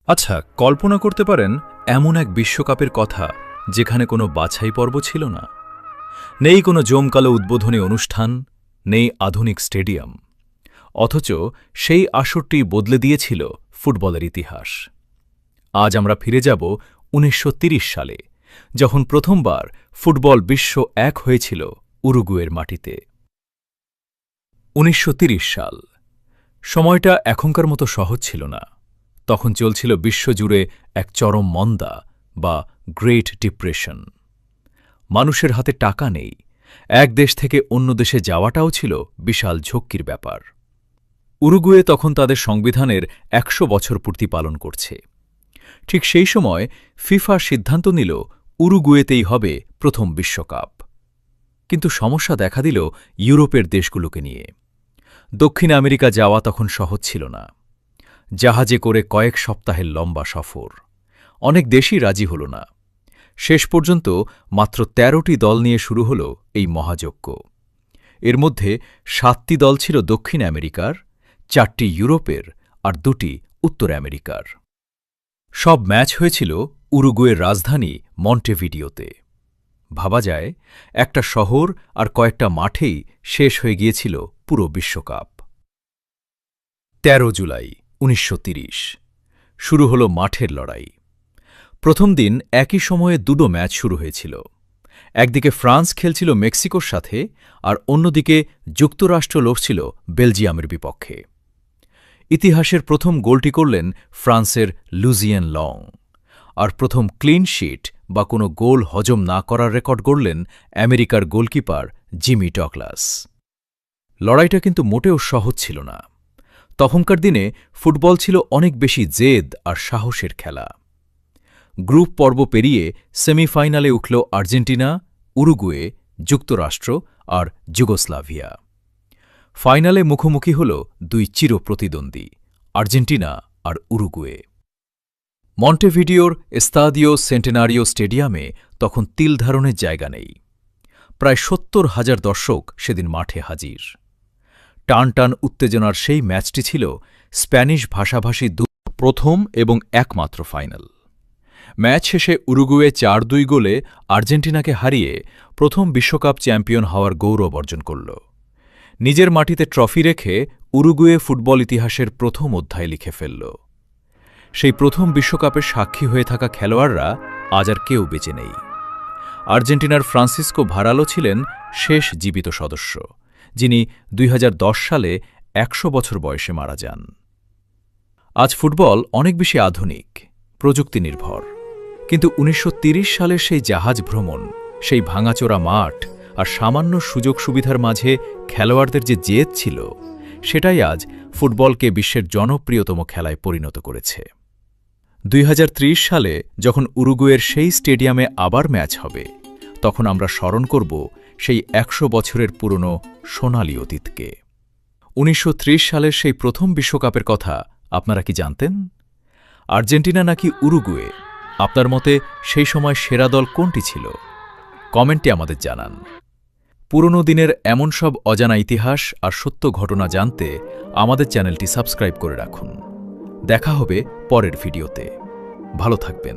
আচ্ছা, কল্পনা করতে পারেন এমন এক বিশ্বকাপের কথা যেখানে কোনো বাছাই পর্ব ছিল না, নেই কোনো জমকালো উদ্বোধনী অনুষ্ঠান, নেই আধুনিক স্টেডিয়াম, অথচ সেই আসরটি বদলে দিয়েছিল ফুটবলের ইতিহাস। আজ আমরা ফিরে যাব ১৯৩০ সালে, যখন প্রথমবার ফুটবল বিশ্ব এক হয়েছিল উরুগুয়ের মাটিতে। ১৯৩০ সাল। সময়টা এখনকার মতো সহজ ছিল না। তখন চলছিল বিশ্বজুড়ে এক চরম মন্দা বা গ্রেট ডিপ্রেশন। মানুষের হাতে টাকা নেই, এক দেশ থেকে অন্য দেশে যাওয়াটাও ছিল বিশাল ঝক্কির ব্যাপার। উরুগুয়ে তখন তাদের সংবিধানের ১০০ বছর পূর্তি পালন করছে। ঠিক সেই সময় ফিফা সিদ্ধান্ত নিল উরুগুয়েতেই হবে প্রথম বিশ্বকাপ। কিন্তু সমস্যা দেখা দিল ইউরোপের দেশগুলোকে নিয়ে। দক্ষিণ আমেরিকা যাওয়া তখন সহজ ছিল না। জাহাজে করে কয়েক সপ্তাহের লম্বা সফর, অনেক দেশই রাজি হল না। শেষ পর্যন্ত মাত্র ১৩টি দল নিয়ে শুরু হল এই মহাযজ্ঞ। এর মধ্যে ৭টি দল ছিল দক্ষিণ আমেরিকার, ৪টি ইউরোপের আর ২টি উত্তর আমেরিকার। সব ম্যাচ হয়েছিল উরুগুয়ের রাজধানী মন্টেভিডিওতে। ভাবা যায়, একটা শহর আর কয়েকটা মাঠেই শেষ হয়ে গিয়েছিল পুরো বিশ্বকাপ। ১৩ জুলাই ১৯৩০ শুরু হল মাঠের লড়াই। প্রথম দিন একই সময়ে দুটো ম্যাচ শুরু হয়েছিল। একদিকে ফ্রান্স খেলছিল মেক্সিকোর সাথে, আর অন্যদিকে যুক্তরাষ্ট্র লড়ছিল বেলজিয়ামের বিপক্ষে। ইতিহাসের প্রথম গোলটি করলেন ফ্রান্সের লুজিয়েন লং, আর প্রথম ক্লিন শিট বা কোনো গোল হজম না করার রেকর্ড গড়লেন আমেরিকার গোলকিপার জিমি ডগলাস। লড়াইটা কিন্তু মোটেও সহজ ছিল না। তখনকার দিনে ফুটবল ছিল অনেক বেশি জেদ আর সাহসের খেলা। গ্রুপ পর্ব পেরিয়ে সেমিফাইনালে উঠল আর্জেন্টিনা, উরুগুয়ে, যুক্তরাষ্ট্র আর যুগোস্লাভিয়া। ফাইনালে মুখোমুখি হল দুই চিরপ্রতিদ্বন্দ্বী, আর্জেন্টিনা আর উরুগুয়ে। মন্টেভিডিওর এস্তাদিও সেন্টেনারিও স্টেডিয়ামে তখন তিল ধারণের জায়গা নেই। প্রায় ৭০,০০০ দর্শক সেদিন মাঠে হাজির। টান টান উত্তেজনার সেই ম্যাচটি ছিল স্প্যানিশ ভাষাভাষী প্রথম এবং একমাত্র ফাইনাল। ম্যাচ শেষে উরুগুয়ে ৪-২ গোলে আর্জেন্টিনাকে হারিয়ে প্রথম বিশ্বকাপ চ্যাম্পিয়ন হওয়ার গৌরব অর্জন করল। নিজের মাটিতে ট্রফি রেখে উরুগুয়ে ফুটবল ইতিহাসের প্রথম অধ্যায় লিখে ফেলল। সেই প্রথম বিশ্বকাপের সাক্ষী হয়ে থাকা খেলোয়াড়রা আজ আর কেউ বেঁচে নেই। আর্জেন্টিনার ফ্রান্সিসকো ভারালো ছিলেন শেষ জীবিত সদস্য, যিনি ২০১০ সালে ১০০ বছর বয়সে মারা যান। আজ ফুটবল অনেক বেশি আধুনিক, প্রযুক্তি নির্ভর, কিন্তু ১৯৩০ সালের সেই জাহাজ ভ্রমণ, সেই ভাঙাচোরা মাঠ আর সামান্য সুযোগ সুবিধার মাঝে খেলোয়াড়দের যে জেদ ছিল, সেটাই আজ ফুটবলকে বিশ্বের জনপ্রিয়তম খেলায় পরিণত করেছে। ২০৩০ সালে যখন উরুগুয়ের সেই স্টেডিয়ামে আবার ম্যাচ হবে, তখন আমরা স্মরণ করব সেই ১০০ বছরের পুরনো সোনালি অতীতকে। ১৯৩০ সালের সেই প্রথম বিশ্বকাপের কথা আপনারা কি জানতেন? আর্জেন্টিনা নাকি উরুগুয়ে? আপনার মতে সেই সময় সেরা দল কোনটি ছিল? কমেন্টে আমাদের জানান। পুরনো দিনের এমন সব অজানা ইতিহাস আর সত্য ঘটনা জানতে আমাদের চ্যানেলটি সাবস্ক্রাইব করে রাখুন। দেখা হবে পরের ভিডিওতে। ভালো থাকবেন।